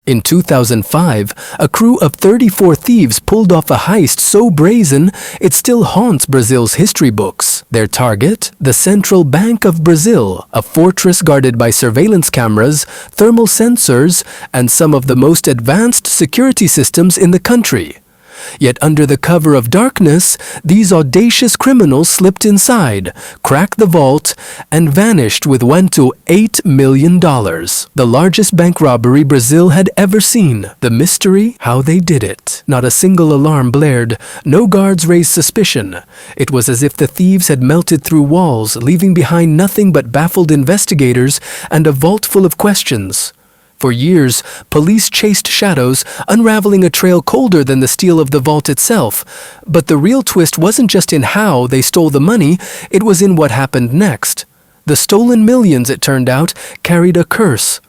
In 2005, a crew of 34 thieves pulled off a heist so brazen it still haunts Brazil's history books. Their target? The Central Bank of Brazil, a fortress guarded by surveillance cameras, thermal sensors, and some of the most advanced security systems in the country. Yet under the cover of darkness, these audacious criminals slipped inside, cracked the vault, and vanished with $8 million. The largest bank robbery Brazil had ever seen. The mystery? How they did it. Not a single alarm blared. No guards raised suspicion. It was as if the thieves had melted through walls, leaving behind nothing but baffled investigators and a vault full of questions. For years, police chased shadows, unraveling a trail colder than the steel of the vault itself. But the real twist wasn't just in how they stole the money, it was in what happened next. The stolen millions, it turned out, carried a curse.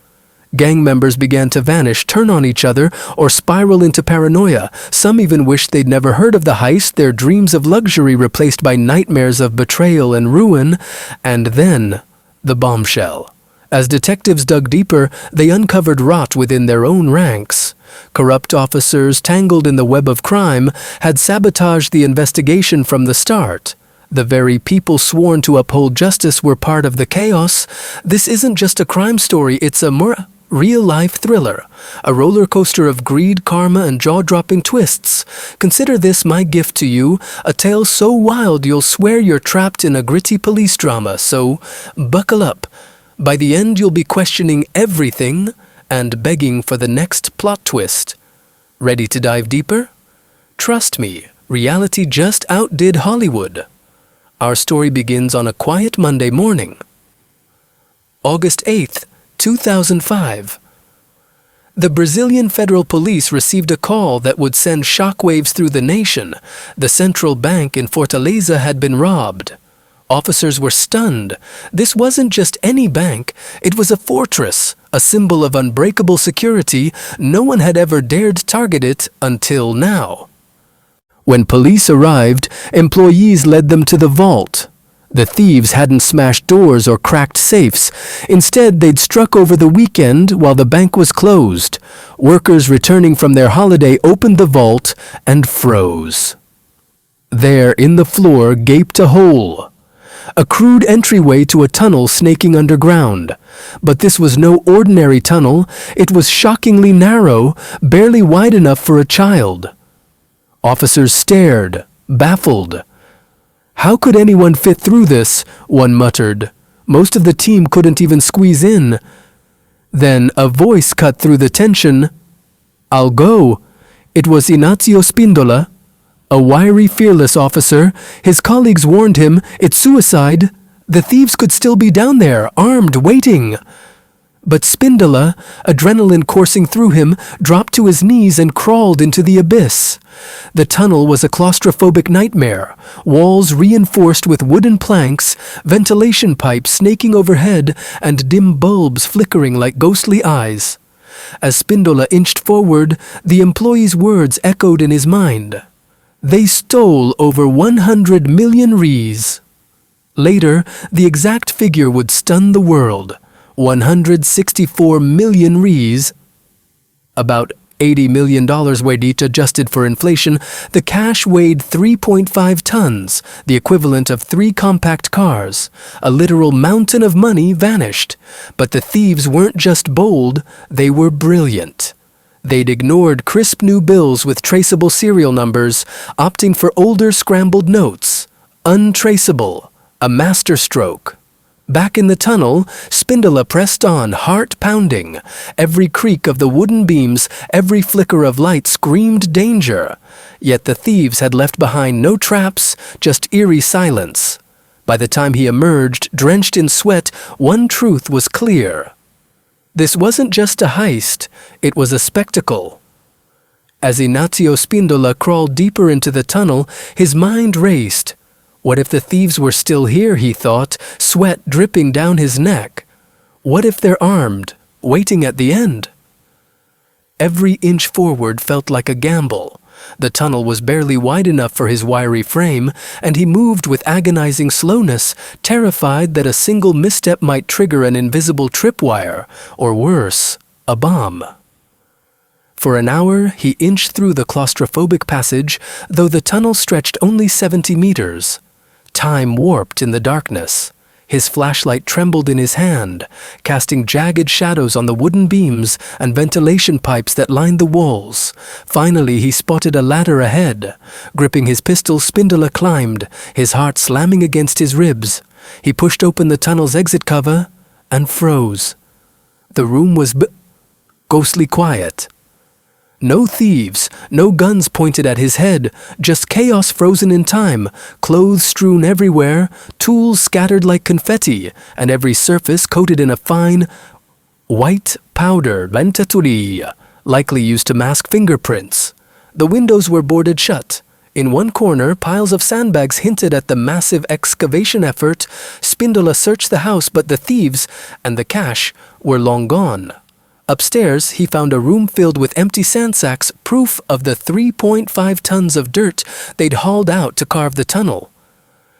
Gang members began to vanish, turn on each other, or spiral into paranoia. Some even wished they'd never heard of the heist, their dreams of luxury replaced by nightmares of betrayal and ruin. And then, the bombshell. As detectives dug deeper, they uncovered rot within their own ranks. Corrupt officers, tangled in the web of crime, had sabotaged the investigation from the start. The very people sworn to uphold justice were part of the chaos. This isn't just a crime story, it's a real-life thriller, a roller coaster of greed, karma, and jaw-dropping twists. Consider this my gift to you, a tale so wild you'll swear you're trapped in a gritty police drama, so buckle up. By the end, you'll be questioning everything and begging for the next plot twist. Ready to dive deeper? Trust me, reality just outdid Hollywood. Our story begins on a quiet Monday morning. August 8th, 2005. The Brazilian Federal Police received a call that would send shockwaves through the nation. The central bank in Fortaleza had been robbed. Officers were stunned. This wasn't just any bank, it was a fortress, a symbol of unbreakable security. No one had ever dared target it until now. When police arrived, employees led them to the vault. The thieves hadn't smashed doors or cracked safes. Instead, they'd struck over the weekend while the bank was closed. Workers returning from their holiday opened the vault and froze. There, in the floor, gaped a hole. A crude entryway to a tunnel snaking underground. But this was no ordinary tunnel. It was shockingly narrow, barely wide enough for a child. Officers stared, baffled. How could anyone fit through this? One muttered. Most of the team couldn't even squeeze in. Then a voice cut through the tension. "I'll go." It was Inácio Spíndola. A wiry, fearless officer. His colleagues warned him, it's suicide. The thieves could still be down there, armed, waiting. But Spíndola, adrenaline coursing through him, dropped to his knees and crawled into the abyss. The tunnel was a claustrophobic nightmare. Walls reinforced with wooden planks, ventilation pipes snaking overhead, and dim bulbs flickering like ghostly eyes. As Spíndola inched forward, the employee's words echoed in his mind. They stole over 100 million reais. Later, the exact figure would stun the world. 164 million reais, about $80 million weight adjusted for inflation. The cash weighed 3.5 tons, the equivalent of 3 compact cars. A literal mountain of money vanished. But the thieves weren't just bold, they were brilliant. They'd ignored crisp new bills with traceable serial numbers, opting for older scrambled notes. Untraceable, a masterstroke. Back in the tunnel, Spíndola pressed on, heart pounding. Every creak of the wooden beams, every flicker of light screamed danger. Yet the thieves had left behind no traps, just eerie silence. By the time he emerged, drenched in sweat, one truth was clear. This wasn't just a heist, it was a spectacle. As Inácio Spíndola crawled deeper into the tunnel, his mind raced. What if the thieves were still here, he thought, sweat dripping down his neck? What if they're armed, waiting at the end? Every inch forward felt like a gamble. The tunnel was barely wide enough for his wiry frame, and he moved with agonizing slowness, terrified that a single misstep might trigger an invisible tripwire, or worse, a bomb. For an hour, he inched through the claustrophobic passage, though the tunnel stretched only 70 meters. Time warped in the darkness. His flashlight trembled in his hand, casting jagged shadows on the wooden beams and ventilation pipes that lined the walls. Finally, he spotted a ladder ahead. Gripping his pistol, Spindola climbed, his heart slamming against his ribs. He pushed open the tunnel's exit cover and froze. The room was ghostly quiet. No thieves, no guns pointed at his head, just chaos frozen in time, clothes strewn everywhere, tools scattered like confetti, and every surface coated in a fine, white powder, lentaturi, likely used to mask fingerprints. The windows were boarded shut. In one corner, piles of sandbags hinted at the massive excavation effort. Spindola searched the house, but the thieves and the cash were long gone. Upstairs, he found a room filled with empty sand sacks, proof of the 3.5 tons of dirt they'd hauled out to carve the tunnel.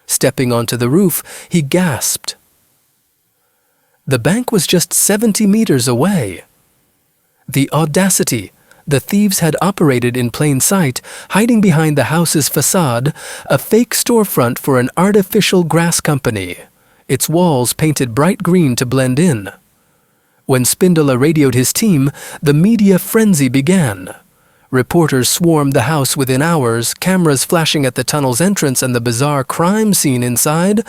Stepping onto the roof, he gasped. The bank was just 70 meters away. The audacity! The thieves had operated in plain sight, hiding behind the house's facade, a fake storefront for an artificial grass company, its walls painted bright green to blend in. When Spindola radioed his team, the media frenzy began. Reporters swarmed the house within hours, cameras flashing at the tunnel's entrance and the bizarre crime scene inside.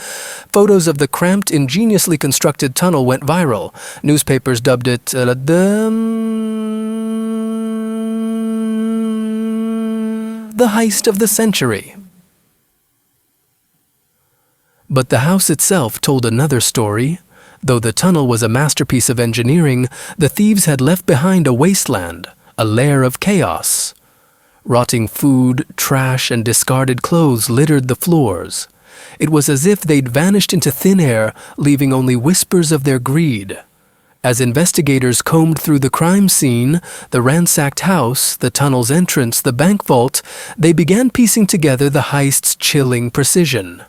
Photos of the cramped, ingeniously constructed tunnel went viral. Newspapers dubbed it the heist of the century. But the house itself told another story. Though the tunnel was a masterpiece of engineering, the thieves had left behind a wasteland, a lair of chaos. Rotting food, trash, and discarded clothes littered the floors. It was as if they'd vanished into thin air, leaving only whispers of their greed. As investigators combed through the crime scene, the ransacked house, the tunnel's entrance, the bank vault, they began piecing together the heist's chilling precision.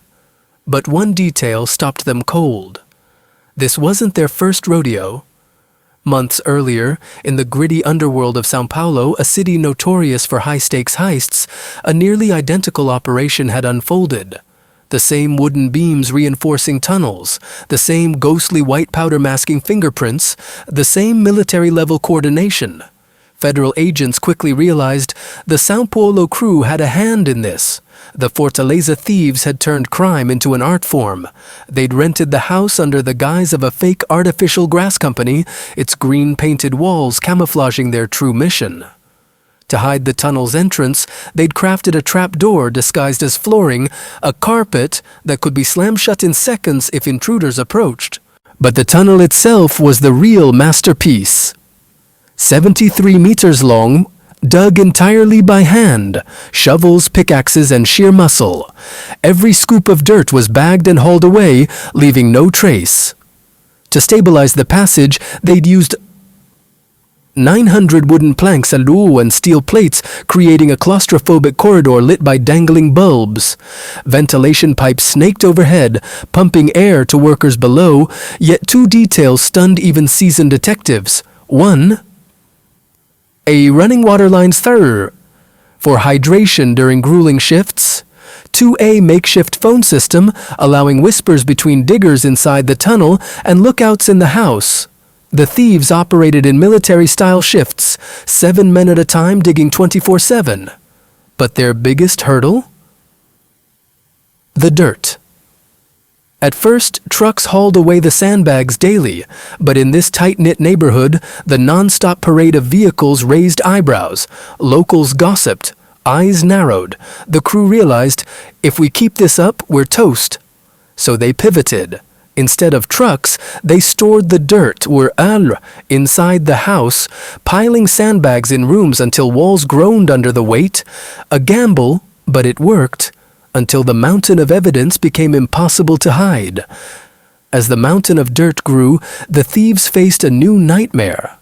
But one detail stopped them cold. This wasn't their first rodeo. Months earlier, in the gritty underworld of São Paulo, a city notorious for high-stakes heists, a nearly identical operation had unfolded. The same wooden beams reinforcing tunnels, the same ghostly white powder masking fingerprints, the same military-level coordination. Federal agents quickly realized the São Paulo crew had a hand in this. The Fortaleza thieves had turned crime into an art form. They'd rented the house under the guise of a fake artificial grass company, its green-painted walls camouflaging their true mission. To hide the tunnel's entrance, they'd crafted a trapdoor disguised as flooring, a carpet that could be slammed shut in seconds if intruders approached. But the tunnel itself was the real masterpiece. 73 meters long, dug entirely by hand, shovels, pickaxes, and sheer muscle. Every scoop of dirt was bagged and hauled away, leaving no trace. To stabilize the passage, they'd used 900 wooden planks and steel plates, creating a claustrophobic corridor lit by dangling bulbs. Ventilation pipes snaked overhead, pumping air to workers below, yet two details stunned even seasoned detectives. One, a running water line for hydration during grueling shifts. 2A makeshift phone system, allowing whispers between diggers inside the tunnel and lookouts in the house. The thieves operated in military-style shifts, 7 men at a time digging 24/7. But their biggest hurdle? The dirt. At first, trucks hauled away the sandbags daily, but in this tight-knit neighborhood, the non-stop parade of vehicles raised eyebrows. Locals gossiped, eyes narrowed. The crew realized, if we keep this up, we're toast. So they pivoted. Instead of trucks, they stored the dirt inside the house, piling sandbags in rooms until walls groaned under the weight. A gamble, but it worked. Until the mountain of evidence became impossible to hide. As the mountain of dirt grew, the thieves faced a new nightmare.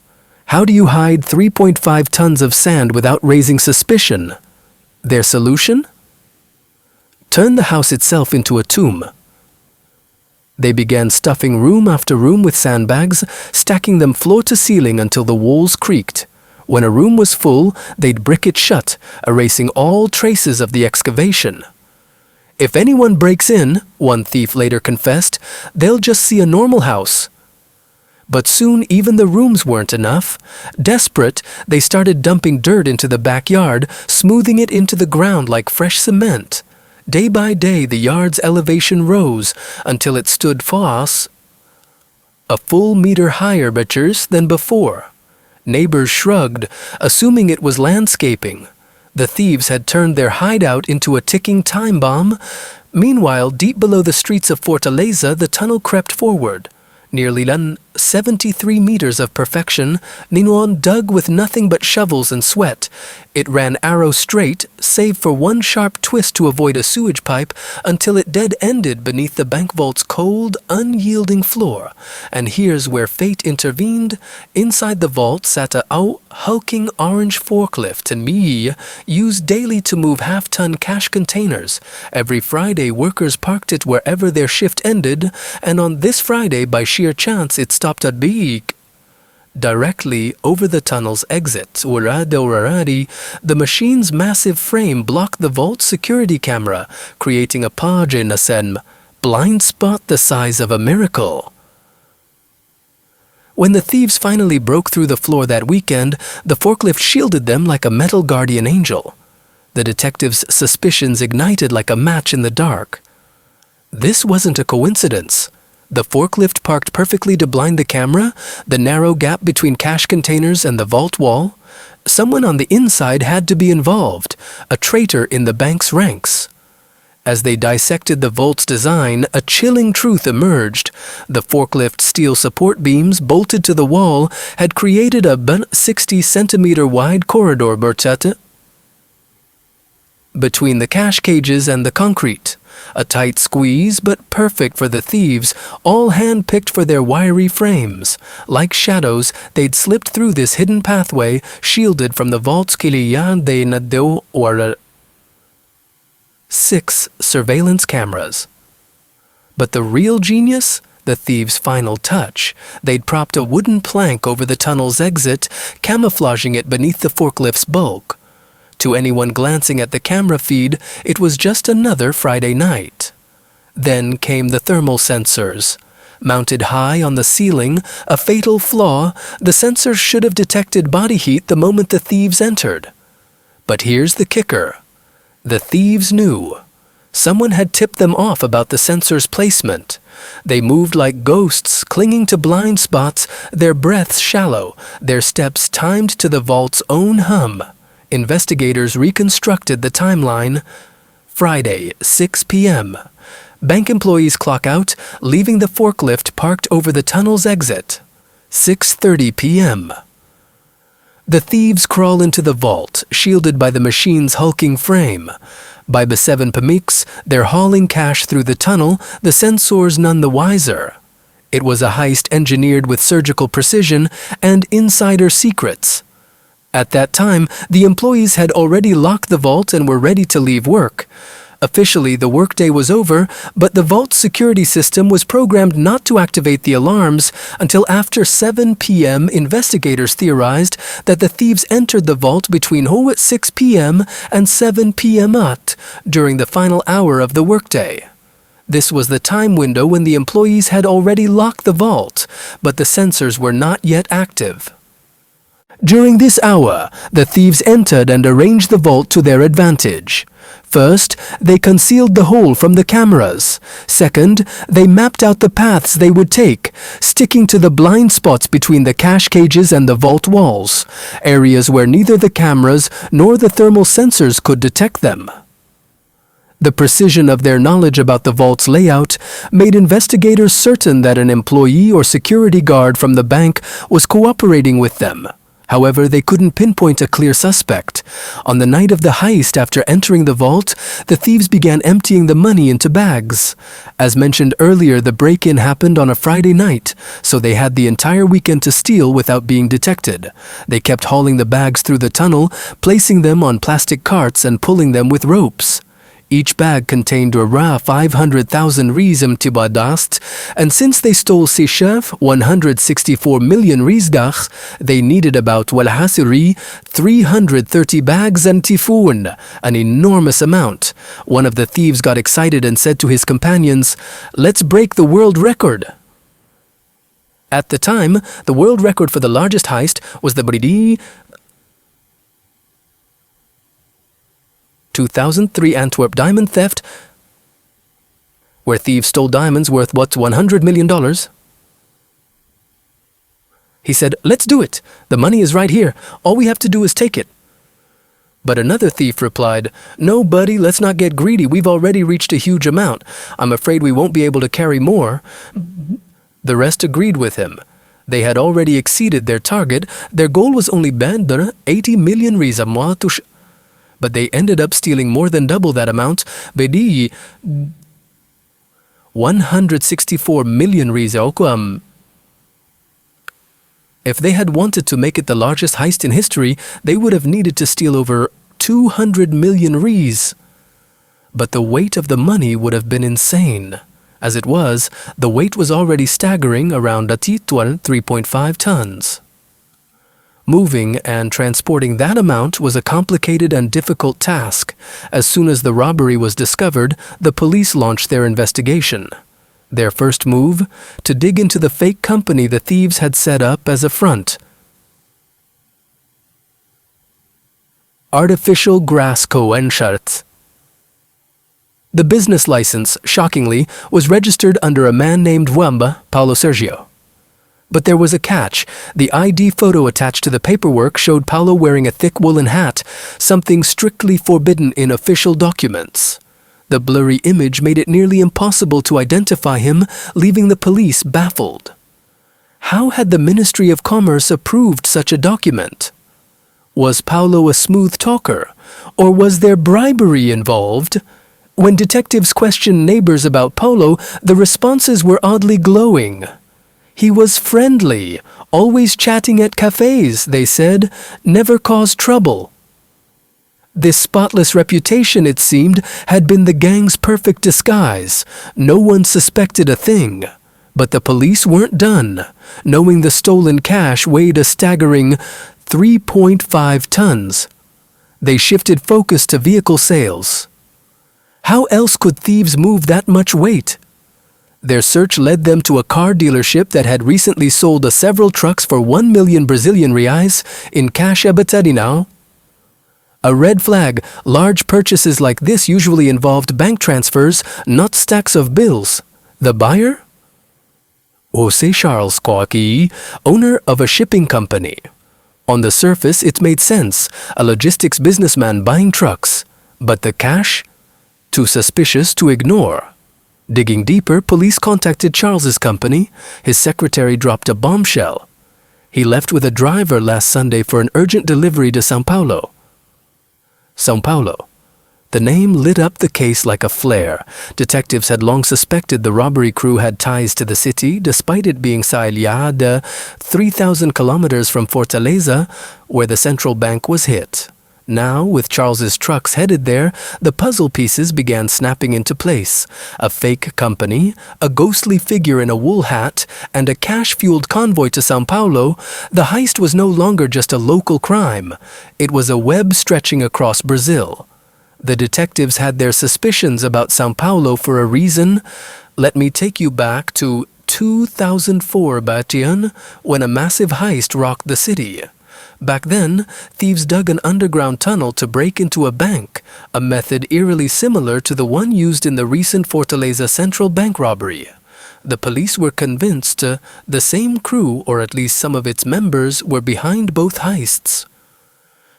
How do you hide 3.5 tons of sand without raising suspicion? Their solution? Turn the house itself into a tomb. They began stuffing room after room with sandbags, stacking them floor to ceiling until the walls creaked. When a room was full, they'd brick it shut, erasing all traces of the excavation. If anyone breaks in, one thief later confessed, they'll just see a normal house. But soon even the rooms weren't enough. Desperate, they started dumping dirt into the backyard, smoothing it into the ground like fresh cement. Day by day, the yard's elevation rose until it stood a full meter higher than before. Neighbors shrugged, assuming it was landscaping. The thieves had turned their hideout into a ticking time bomb. Meanwhile, deep below the streets of Fortaleza, the tunnel crept forward. Nearly 73 meters of perfection, Ninon dug with nothing but shovels and sweat. It ran arrow straight, save for one sharp twist to avoid a sewage pipe, until it dead-ended beneath the bank vault's cold, unyielding floor. And here's where fate intervened. Inside the vault sat a hulking orange forklift and me, used daily to move half-ton cash containers. Every Friday, workers parked it wherever their shift ended, and on this Friday, by sheer chance, it stopped at Biik. Directly over the tunnel's exit, the machine's massive frame blocked the vault's security camera, creating a blind spot the size of a miracle. When the thieves finally broke through the floor that weekend, the forklift shielded them like a metal guardian angel. The detectives' suspicions ignited like a match in the dark. This wasn't a coincidence. The forklift parked perfectly to blind the camera, the narrow gap between cash containers and the vault wall. Someone on the inside had to be involved, a traitor in the bank's ranks. As they dissected the vault's design, a chilling truth emerged. The forklift's steel support beams bolted to the wall had created a 60-centimeter wide corridor between the cash cages and the concrete. A tight squeeze, but perfect for the thieves, all hand-picked for their wiry frames. Like shadows, they'd slipped through this hidden pathway, shielded from the vault's 6 surveillance cameras. But the real genius? The thieves' final touch. They'd propped a wooden plank over the tunnel's exit, camouflaging it beneath the forklift's bulk. To anyone glancing at the camera feed, it was just another Friday night. Then came the thermal sensors. Mounted high on the ceiling, a fatal flaw, the sensors should have detected body heat the moment the thieves entered. But here's the kicker. The thieves knew. Someone had tipped them off about the sensor's placement. They moved like ghosts, clinging to blind spots, their breaths shallow, their steps timed to the vault's own hum. Investigators reconstructed the timeline. Friday, 6 p.m. Bank employees clock out, leaving the forklift parked over the tunnel's exit. 6:30 p.m. The thieves crawl into the vault, shielded by the machine's hulking frame. By 7 p.m, they're hauling cash through the tunnel, the sensors none the wiser. It was a heist engineered with surgical precision and insider secrets. At that time, the employees had already locked the vault and were ready to leave work. Officially, the workday was over, but the vault's security system was programmed not to activate the alarms until after 7 p.m. Investigators theorized that the thieves entered the vault between 6 p.m. and 7 p.m. during the final hour of the workday. This was the time window when the employees had already locked the vault, but the sensors were not yet active. During this hour, the thieves entered and arranged the vault to their advantage. First, they concealed the hole from the cameras. Second, they mapped out the paths they would take, sticking to the blind spots between the cash cages and the vault walls, areas where neither the cameras nor the thermal sensors could detect them. The precision of their knowledge about the vault's layout made investigators certain that an employee or security guard from the bank was cooperating with them. However, they couldn't pinpoint a clear suspect. On the night of the heist, after entering the vault, the thieves began emptying the money into bags. As mentioned earlier, the break-in happened on a Friday night, so they had the entire weekend to steal without being detected. They kept hauling the bags through the tunnel, placing them on plastic carts and pulling them with ropes. Each bag contained around 500,000 rism tibadast, and since they stole Sishaf 164 million risgach, they needed about walhasiri 330 bags and tifun, an enormous amount. One of the thieves got excited and said to his companions, "Let's break the world record." At the time, the world record for the largest heist was the Bridi 2003 Antwerp diamond theft, where thieves stole diamonds worth what, $100 million? He said, "Let's do it. The money is right here. All we have to do is take it." But another thief replied, "No, buddy, let's not get greedy. We've already reached a huge amount. I'm afraid we won't be able to carry more." The rest agreed with him. They had already exceeded their target. Their goal was only 80 million risam, but they ended up stealing more than double that amount, 164 million risam. If they had wanted to make it the largest heist in history, they would have needed to steal over 200 million ris. But the weight of the money would have been insane. As it was, the weight was already staggering around 3.5 tons. Moving and transporting that amount was a complicated and difficult task. As soon as the robbery was discovered, the police launched their investigation. Their first move? To dig into the fake company the thieves had set up as a front. Artificial grass coenchart. The business license, shockingly, was registered under a man named Paulo Sergio. But there was a catch. The ID photo attached to the paperwork showed Paulo wearing a thick woolen hat, something strictly forbidden in official documents. The blurry image made it nearly impossible to identify him, leaving the police baffled. How had the Ministry of Commerce approved such a document? Was Paulo a smooth talker, or was there bribery involved? When detectives questioned neighbors about Paulo, the responses were oddly glowing. He was friendly, always chatting at cafes, they said, never caused trouble. This spotless reputation, it seemed, had been the gang's perfect disguise. No one suspected a thing. But the police weren't done, knowing the stolen cash weighed a staggering 3.5 tons. They shifted focus to vehicle sales. How else could thieves move that much weight? Their search led them to a car dealership that had recently sold several trucks for 1 million Brazilian reais in cash now. A red flag. Large purchases like this usually involved bank transfers, not stacks of bills. The buyer? Jose Charles Coaqui, owner of a shipping company. On the surface, it made sense, a logistics businessman buying trucks. But the cash? Too suspicious to ignore. Digging deeper, police contacted Charles's company. His secretary dropped a bombshell. He left with a driver last Sunday for an urgent delivery to São Paulo. São Paulo. The name lit up the case like a flare. Detectives had long suspected the robbery crew had ties to the city, despite it being Sailhada, 3,000 kilometers from Fortaleza, where the central bank was hit. Now, with Charles's trucks headed there, the puzzle pieces began snapping into place. A fake company, a ghostly figure in a wool hat, and a cash-fueled convoy to São Paulo, the heist was no longer just a local crime. It was a web stretching across Brazil. The detectives had their suspicions about São Paulo for a reason. Let me take you back to 2004, Batian, when a massive heist rocked the city. Back then, thieves dug an underground tunnel to break into a bank, a method eerily similar to the one used in the recent Fortaleza central bank robbery. The police were convinced the same crew, or at least some of its members, were behind both heists.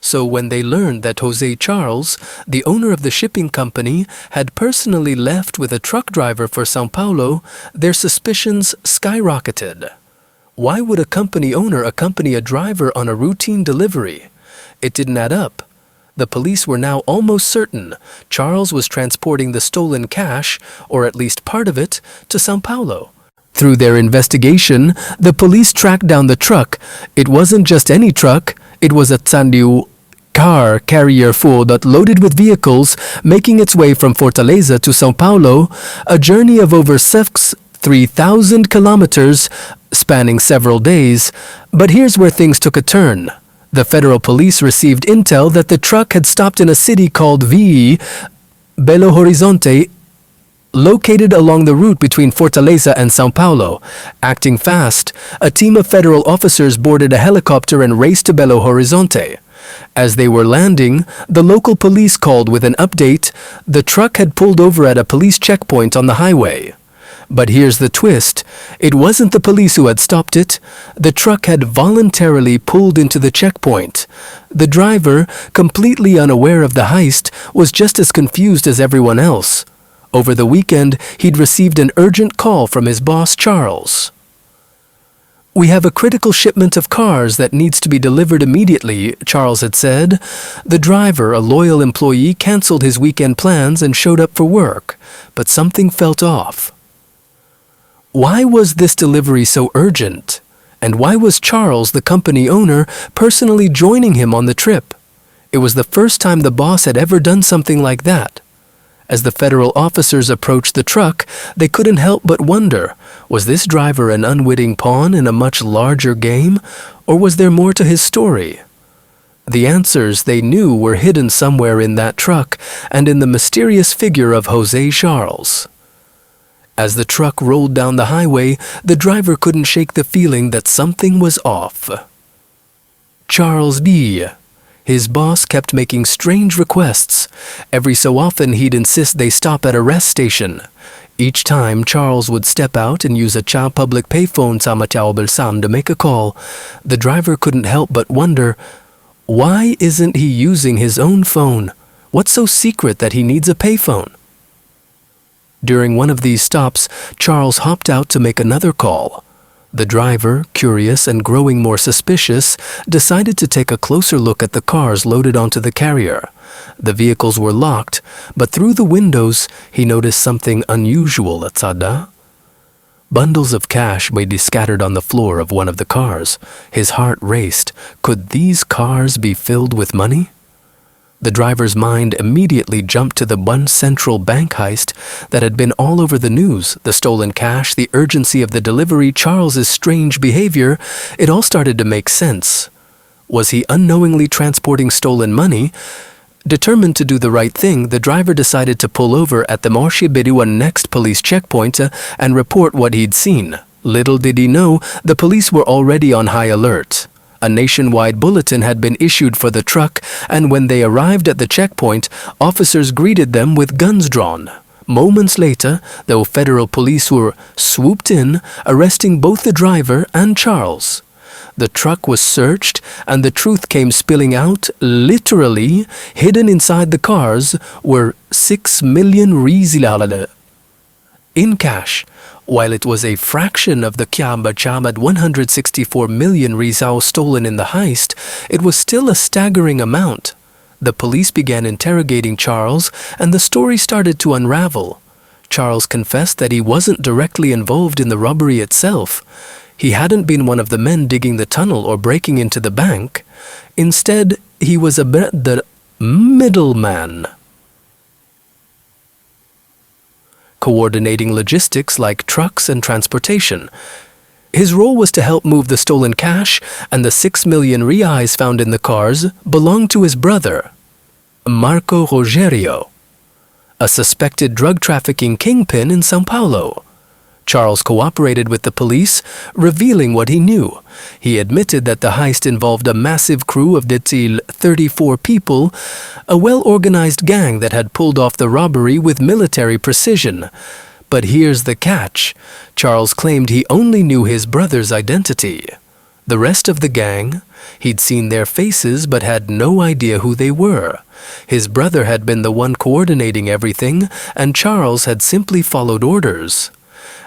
So when they learned that Jose Charles, the owner of the shipping company, had personally left with a truck driver for São Paulo, their suspicions skyrocketed. Why would a company owner accompany a driver on a routine delivery? It didn't add up. The police were now almost certain Charles was transporting the stolen cash, or at least part of it, to São Paulo. Through their investigation, the police tracked down the truck. It wasn't just any truck, it was a Tsandiu car carrier full that loaded with vehicles, making its way from Fortaleza to São Paulo, a journey of over 3,000 kilometers spanning several days. But here's where things took a turn. The federal police received intel that the truck had stopped in a city called Belo Horizonte, located along the route between Fortaleza and São Paulo. Acting fast, a team of federal officers boarded a helicopter and raced to Belo Horizonte. As they were landing, the local police called with an update. The truck had pulled over at a police checkpoint on the highway. But here's the twist. It wasn't the police who had stopped it. The truck had voluntarily pulled into the checkpoint. The driver, completely unaware of the heist, was just as confused as everyone else. Over the weekend, he'd received an urgent call from his boss, Charles. "We have a critical shipment of cars that needs to be delivered immediately," Charles had said. The driver, a loyal employee, canceled his weekend plans and showed up for work, but something felt off. Why was this delivery so urgent? And why was Charles, the company owner, personally joining him on the trip? It was the first time the boss had ever done something like that. As the federal officers approached the truck, they couldn't help but wonder, was this driver an unwitting pawn in a much larger game, or was there more to his story? The answers, they knew, were hidden somewhere in that truck and in the mysterious figure of José Charles. As the truck rolled down the highway, the driver couldn't shake the feeling that something was off. Charles B. His boss kept making strange requests. Every so often he'd insist they stop at a rest station. Each time, Charles would step out and use a public payphone to make a call. The driver couldn't help but wonder, why isn't he using his own phone? What's so secret that he needs a payphone? During one of these stops, Charles hopped out to make another call. The driver, curious and growing more suspicious, decided to take a closer look at the cars loaded onto the carrier. The vehicles were locked, but through the windows, he noticed something unusual at Sada. Bundles of cash may be scattered on the floor of one of the cars. His heart raced. Could these cars be filled with money? The driver's mind immediately jumped to the Banco Central bank heist that had been all over the news. The stolen cash, the urgency of the delivery, Charles's strange behavior, it all started to make sense. Was he unknowingly transporting stolen money? Determined to do the right thing, the driver decided to pull over at the Marchibidiwa next police checkpoint and report what he'd seen. Little did he know, the police were already on high alert. A nationwide bulletin had been issued for the truck, and when they arrived at the checkpoint, officers greeted them with guns drawn. Moments later, the federal police were swooped in, arresting both the driver and Charles. The truck was searched, and the truth came spilling out. Literally, hidden inside the cars were 6 million reais in cash. While it was a fraction of the Chamad 164 million reais stolen in the heist, it was still a staggering amount. The police began interrogating Charles, and the story started to unravel. Charles confessed that he wasn't directly involved in the robbery itself. He hadn't been one of the men digging the tunnel or breaking into the bank. Instead, he was the middleman, coordinating logistics like trucks and transportation. His role was to help move the stolen cash, and the 6 million reais found in the cars belonged to his brother, Marco Rogerio, a suspected drug trafficking kingpin in São Paulo. Charles cooperated with the police, revealing what he knew. He admitted that the heist involved a massive crew of 34 people, a well-organized gang that had pulled off the robbery with military precision. But here's the catch. Charles claimed he only knew his brother's identity. The rest of the gang, he'd seen their faces but had no idea who they were. His brother had been the one coordinating everything, and Charles had simply followed orders.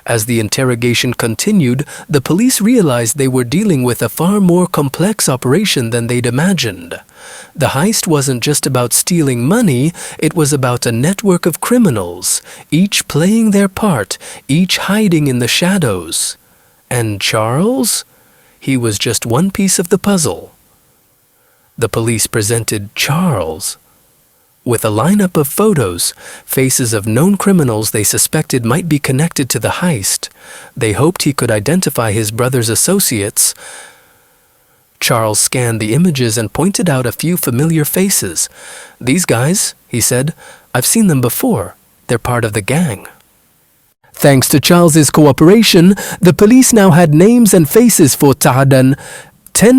As the interrogation continued, the police realized they were dealing with a far more complex operation than they'd imagined. The heist wasn't just about stealing money, it was about a network of criminals, each playing their part, each hiding in the shadows. And Charles? He was just one piece of the puzzle. The police presented Charles with a lineup of photos, faces of known criminals they suspected might be connected to the heist. They hoped he could identify his brother's associates. Charles scanned the images and pointed out a few familiar faces. "These guys," he said, "I've seen them before. They're part of the gang." Thanks to Charles's cooperation, the police now had names and faces for 10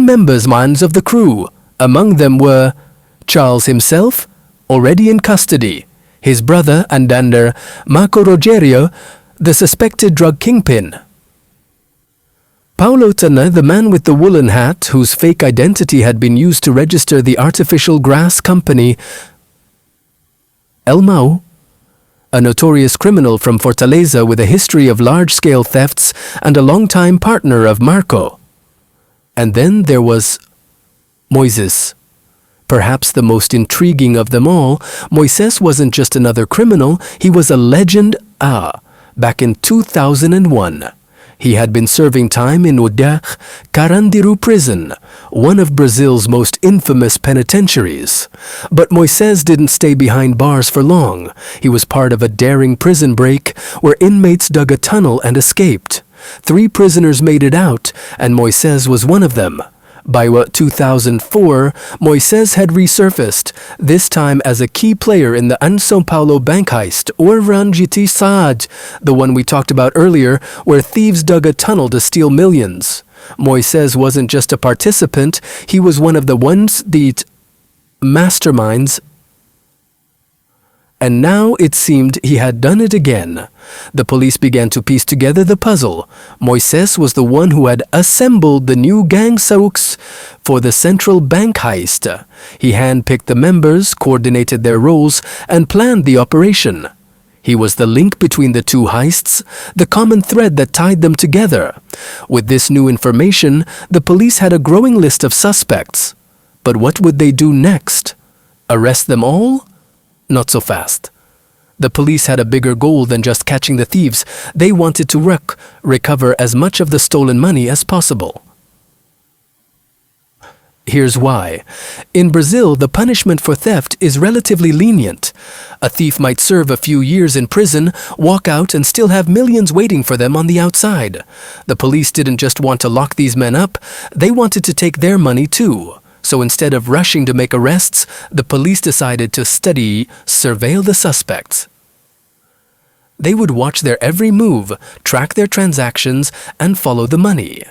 members minds of the crew. Among them were Charles himself, already in custody, his brother and Marco Rogerio, the suspected drug kingpin. Paulo Tana, the man with the woolen hat, whose fake identity had been used to register the artificial grass company. Elmao, a notorious criminal from Fortaleza with a history of large-scale thefts and a long-time partner of Marco. And then there was Moises. Perhaps the most intriguing of them all, Moises wasn't just another criminal, he was a legend. Back in 2001, he had been serving time in Carandiru prison, one of Brazil's most infamous penitentiaries. But Moises didn't stay behind bars for long. He was part of a daring prison break where inmates dug a tunnel and escaped. 3 prisoners made it out, and Moises was one of them. By 2004, Moises had resurfaced, this time as a key player in the São Paulo bank heist, or Ranjiti Saad, the one we talked about earlier, where thieves dug a tunnel to steal millions. Moises wasn't just a participant, he was one of the masterminds. And now it seemed he had done it again. The police began to piece together the puzzle. Moises was the one who had assembled the new gang souks for the central bank heist. He handpicked the members, coordinated their roles, and planned the operation. He was the link between the two heists, the common thread that tied them together. With this new information, the police had a growing list of suspects. But what would they do next? Arrest them all? Not so fast. The police had a bigger goal than just catching the thieves. They wanted to recover as much of the stolen money as possible. Here's why. In Brazil, the punishment for theft is relatively lenient. A thief might serve a few years in prison, walk out, and still have millions waiting for them on the outside. The police didn't just want to lock these men up, they wanted to take their money too. So instead of rushing to make arrests, the police decided to surveil the suspects. They would watch their every move, track their transactions, and follow the money.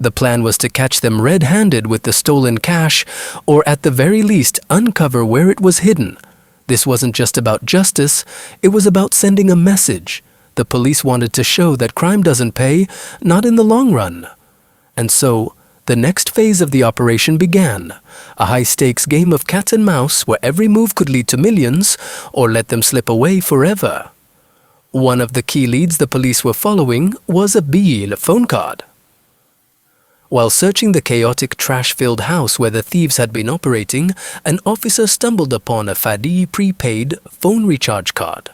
The plan was to catch them red-handed with the stolen cash, or at the very least uncover where it was hidden. This wasn't just about justice, it was about sending a message. The police wanted to show that crime doesn't pay, not in the long run. And so, the next phase of the operation began, a high-stakes game of cat and mouse where every move could lead to millions or let them slip away forever. One of the key leads the police were following was a phone card. While searching the chaotic, trash-filled house where the thieves had been operating, an officer stumbled upon a Fadi prepaid phone recharge card.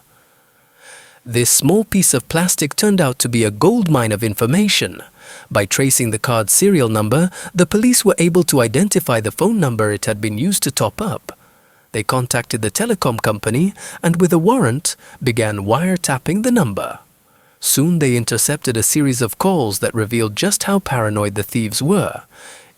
This small piece of plastic turned out to be a goldmine of information. By tracing the card's serial number, the police were able to identify the phone number it had been used to top up. They contacted the telecom company and, with a warrant, began wiretapping the number. Soon they intercepted a series of calls that revealed just how paranoid the thieves were.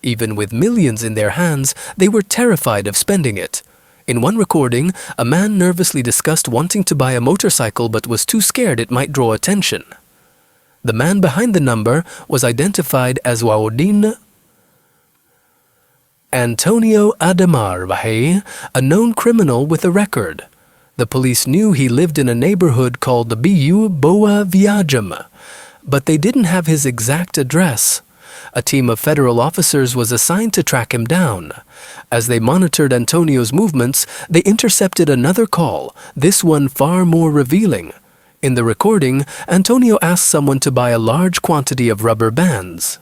Even with millions in their hands, they were terrified of spending it. In one recording, a man nervously discussed wanting to buy a motorcycle but was too scared it might draw attention. The man behind the number was identified as Waudin Antonio Ademar Vahe, a known criminal with a record. The police knew he lived in a neighborhood called Boa Viagem, but they didn't have his exact address. A team of federal officers was assigned to track him down. As they monitored Antonio's movements, they intercepted another call, this one far more revealing. In the recording, Antonio asked someone to buy a large quantity of rubber bands.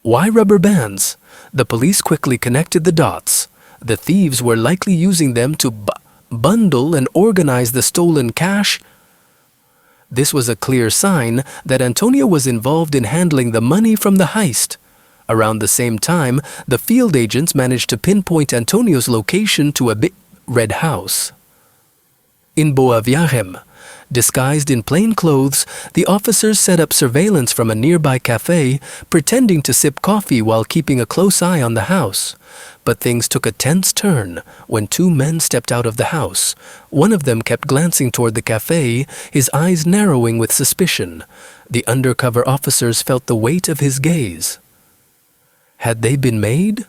Why rubber bands? The police quickly connected the dots. The thieves were likely using them to bundle and organize the stolen cash. This was a clear sign that Antonio was involved in handling the money from the heist. Around the same time, the field agents managed to pinpoint Antonio's location to a big red house. In Boa Viagem, disguised in plain clothes, the officers set up surveillance from a nearby cafe, pretending to sip coffee while keeping a close eye on the house. But things took a tense turn when two men stepped out of the house. One of them kept glancing toward the cafe, his eyes narrowing with suspicion. The undercover officers felt the weight of his gaze. Had they been made?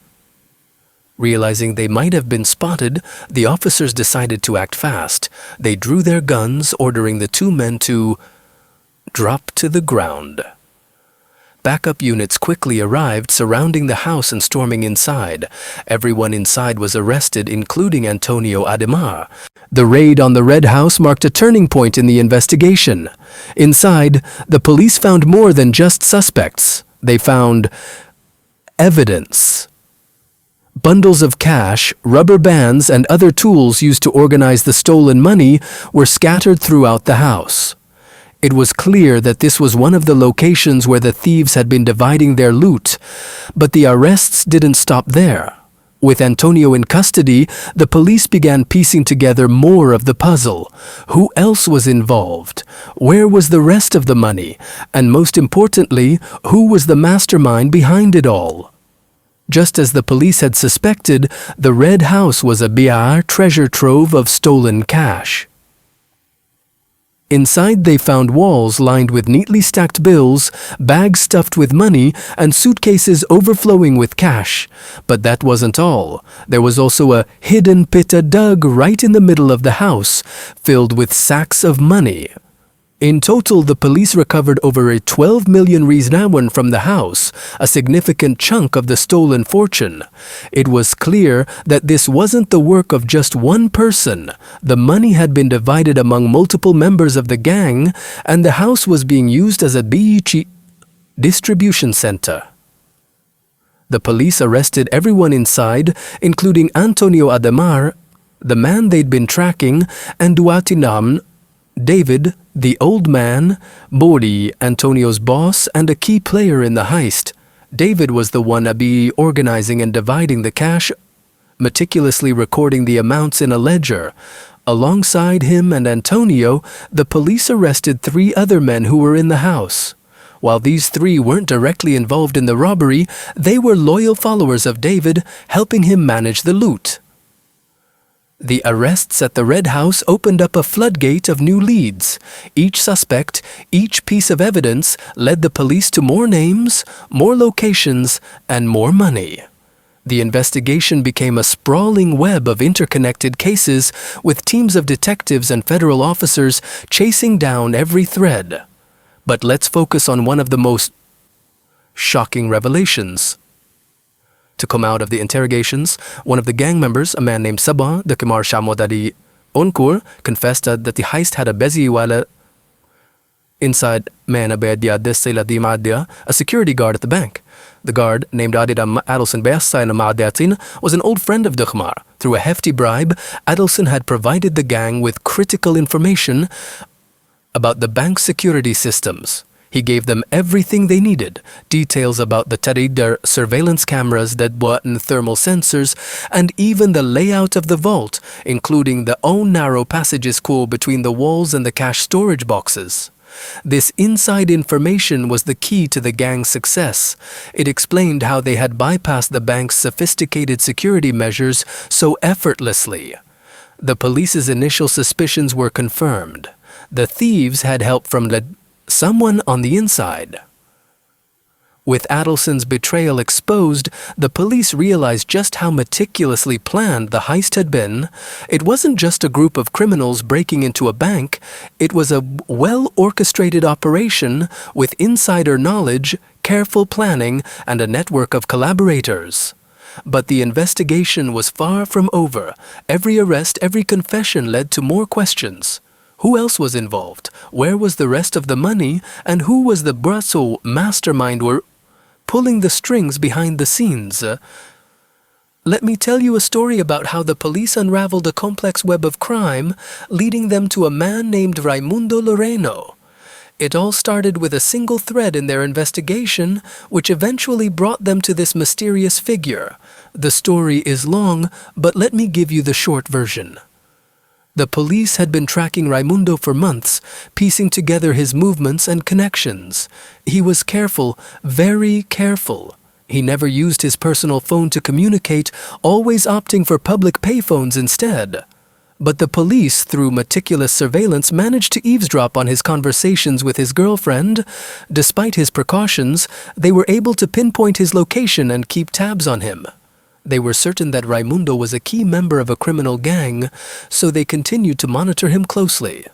Realizing they might have been spotted, the officers decided to act fast. They drew their guns, ordering the two men to drop to the ground. Backup units quickly arrived, surrounding the house and storming inside. Everyone inside was arrested, including Antonio Ademar. The raid on the Red House marked a turning point in the investigation. Inside, the police found more than just suspects. They found evidence. Bundles of cash, rubber bands, and other tools used to organize the stolen money were scattered throughout the house. It was clear that this was one of the locations where the thieves had been dividing their loot, but the arrests didn't stop there. With Antonio in custody, the police began piecing together more of the puzzle. Who else was involved? Where was the rest of the money? And most importantly, who was the mastermind behind it all? Just as the police had suspected, the Red House was a bizarre treasure trove of stolen cash. Inside, they found walls lined with neatly stacked bills, bags stuffed with money, and suitcases overflowing with cash. But that wasn't all. There was also a hidden pit dug right in the middle of the house, filled with sacks of money. In total, the police recovered over 12 million reais from the house, a significant chunk of the stolen fortune. It was clear that this wasn't the work of just one person. The money had been divided among multiple members of the gang, and the house was being used as a distribution center. The police arrested everyone inside, including Antonio Ademar, the man they'd been tracking, and Duatinam, David, the old man, Bori, Antonio's boss, and a key player in the heist. David was the one organizing and dividing the cash, meticulously recording the amounts in a ledger. Alongside him and Antonio, the police arrested 3 other men who were in the house. While these 3 weren't directly involved in the robbery, they were loyal followers of David, helping him manage the loot. The arrests at the Red House opened up a floodgate of new leads. Each suspect, each piece of evidence led the police to more names, more locations, and more money. The investigation became a sprawling web of interconnected cases, with teams of detectives and federal officers chasing down every thread. But let's focus on one of the most shocking revelations. To come out of the interrogations, one of the gang members, a man named Sabah de Kimar Shamodadi Onkur, confessed that the heist had a beziwala inside a security guard at the bank. The guard, named Adidam Adelson Beasaina Ma'adatin, was an old friend of Dukhmar. Through a hefty bribe, Adelson had provided the gang with critical information about the bank's security systems. He gave them everything they needed, details about the Taridar surveillance cameras, and thermal sensors, and even the layout of the vault, including the own narrow passages between the walls and the cash storage boxes. This inside information was the key to the gang's success. It explained how they had bypassed the bank's sophisticated security measures so effortlessly. The police's initial suspicions were confirmed. The thieves had help from someone on the inside. With Adelson's betrayal exposed, the police realized just how meticulously planned the heist had been. It wasn't just a group of criminals breaking into a bank. It was a well-orchestrated operation with insider knowledge, careful planning, and a network of collaborators. But the investigation was far from over. Every arrest, every confession led to more questions. Who else was involved? Where was the rest of the money? And who was the Brussels mastermind were pulling the strings behind the scenes? Let me tell you a story about how the police unraveled a complex web of crime, leading them to a man named Raimundo Loreno. It all started with a single thread in their investigation, which eventually brought them to this mysterious figure. The story is long, but let me give you the short version. The police had been tracking Raimundo for months, piecing together his movements and connections. He was careful, very careful. He never used his personal phone to communicate, always opting for public payphones instead. But the police, through meticulous surveillance, managed to eavesdrop on his conversations with his girlfriend. Despite his precautions, they were able to pinpoint his location and keep tabs on him. They were certain that Raimundo was a key member of a criminal gang, so they continued to monitor him closely.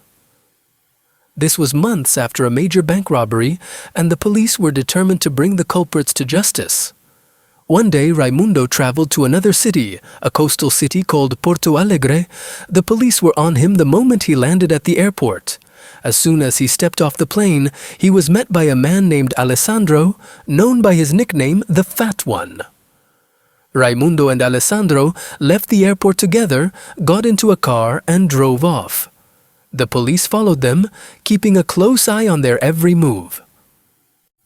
This was months after a major bank robbery, and the police were determined to bring the culprits to justice. One day, Raimundo traveled to another city, a coastal city called Porto Alegre. The police were on him the moment he landed at the airport. As soon as he stepped off the plane, he was met by a man named Alessandro, known by his nickname, the Fat One. Raimundo and Alessandro left the airport together, got into a car, and drove off. The police followed them, keeping a close eye on their every move.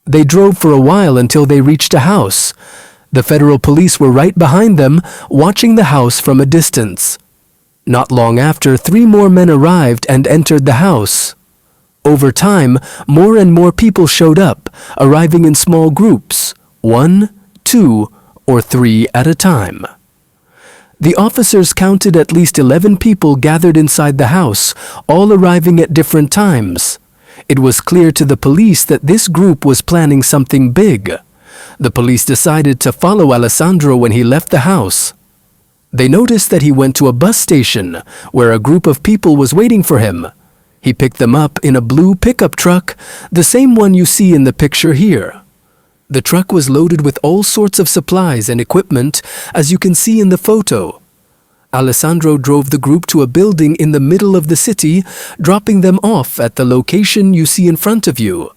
They drove for a while until they reached a house. The federal police were right behind them, watching the house from a distance. Not long after, 3 more men arrived and entered the house. Over time, more and more people showed up, arriving in small groups, 1, 2, or 3 at a time. The officers counted at least 11 people gathered inside the house, all arriving at different times. It was clear to the police that this group was planning something big. The police decided to follow Alessandro when he left the house. They noticed that he went to a bus station, where a group of people was waiting for him. He picked them up in a blue pickup truck, the same one you see in the picture here. The truck was loaded with all sorts of supplies and equipment, as you can see in the photo. Alessandro drove the group to a building in the middle of the city, dropping them off at the location you see in front of you.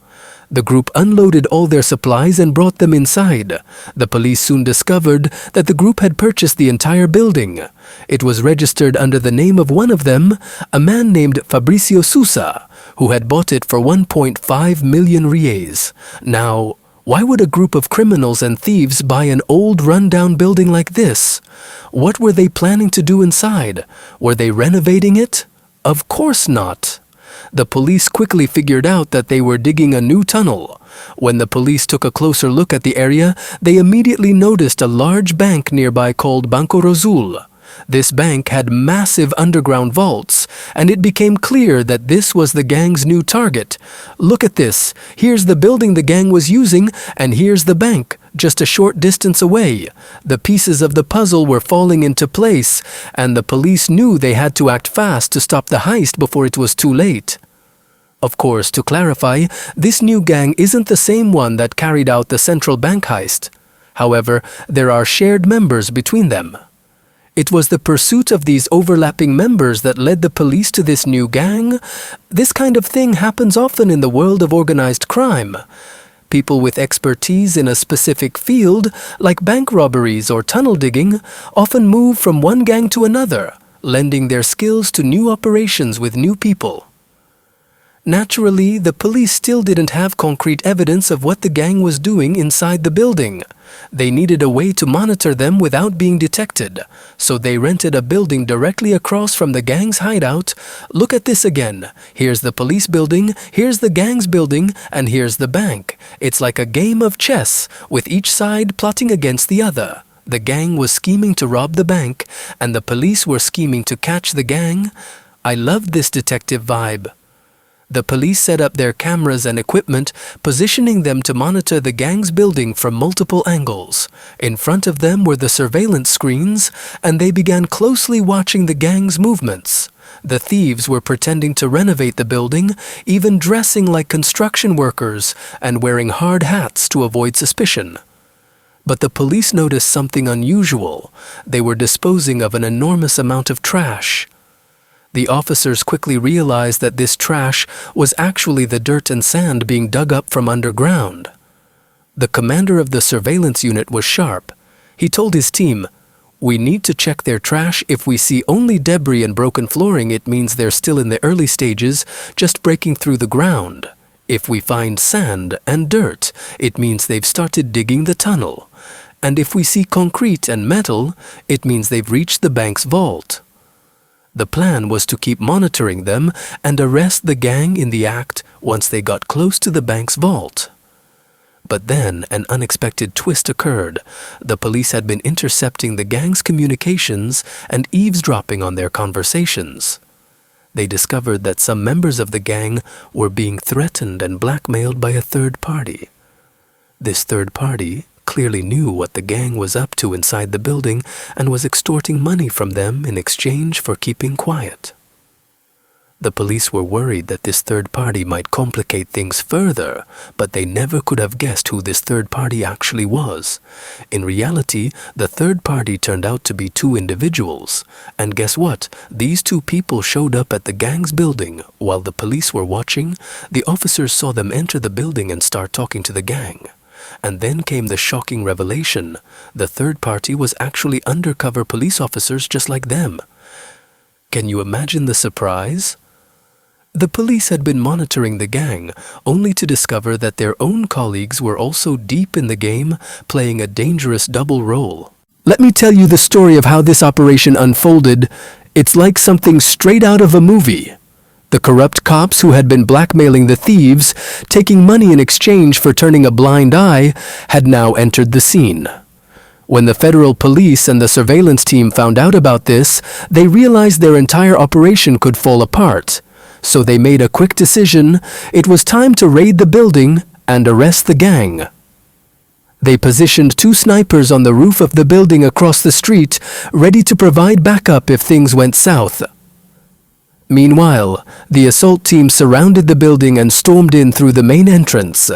The group unloaded all their supplies and brought them inside. The police soon discovered that the group had purchased the entire building. It was registered under the name of one of them, a man named Fabricio Sousa, who had bought it for 1.5 million reais. Now, why would a group of criminals and thieves buy an old rundown building like this? What were they planning to do inside? Were they renovating it? Of course not. The police quickly figured out that they were digging a new tunnel. When the police took a closer look at the area, they immediately noticed a large bank nearby called Banco Central. This bank had massive underground vaults, and it became clear that this was the gang's new target. Look at this. Here's the building the gang was using, and here's the bank, just a short distance away. The pieces of the puzzle were falling into place, and the police knew they had to act fast to stop the heist before it was too late. Of course, to clarify, this new gang isn't the same one that carried out the central bank heist. However, there are shared members between them. It was the pursuit of these overlapping members that led the police to this new gang. This kind of thing happens often in the world of organized crime. People with expertise in a specific field, like bank robberies or tunnel digging, often move from one gang to another, lending their skills to new operations with new people. Naturally, the police still didn't have concrete evidence of what the gang was doing inside the building. They needed a way to monitor them without being detected, so they rented a building directly across from the gang's hideout. Look at this again. Here's the police building, here's the gang's building, and here's the bank. It's like a game of chess, with each side plotting against the other. The gang was scheming to rob the bank, and the police were scheming to catch the gang. I loved this detective vibe. The police set up their cameras and equipment, positioning them to monitor the gang's building from multiple angles. In front of them were the surveillance screens, and they began closely watching the gang's movements. The thieves were pretending to renovate the building, even dressing like construction workers and wearing hard hats to avoid suspicion. But the police noticed something unusual. They were disposing of an enormous amount of trash. The officers quickly realized that this trash was actually the dirt and sand being dug up from underground. The commander of the surveillance unit was sharp. He told his team, "We need to check their trash. If we see only debris and broken flooring, it means they're still in the early stages, just breaking through the ground. If we find sand and dirt, it means they've started digging the tunnel. And if we see concrete and metal, it means they've reached the bank's vault. The plan was to keep monitoring them and arrest the gang in the act once they got close to the bank's vault. But then an unexpected twist occurred. The police had been intercepting the gang's communications and eavesdropping on their conversations. They discovered that some members of the gang were being threatened and blackmailed by a third party. This third party clearly knew what the gang was up to inside the building and was extorting money from them in exchange for keeping quiet. The police were worried that this third party might complicate things further, but they never could have guessed who this third party actually was. In reality, the third party turned out to be two individuals. And guess what? These two people showed up at the gang's building. While the police were watching, the officers saw them enter the building and start talking to the gang. And then came the shocking revelation. The third party was actually undercover police officers just like them. Can you imagine the surprise? The police had been monitoring the gang, only to discover that their own colleagues were also deep in the game, playing a dangerous double role. Let me tell you the story of how this operation unfolded. It's like something straight out of a movie. The corrupt cops who had been blackmailing the thieves, taking money in exchange for turning a blind eye, had now entered the scene. When the federal police and the surveillance team found out about this, they realized their entire operation could fall apart. So they made a quick decision. It was time to raid the building and arrest the gang. They positioned two snipers on the roof of the building across the street, ready to provide backup if things went south. Meanwhile, the assault team surrounded the building and stormed in through the main entrance.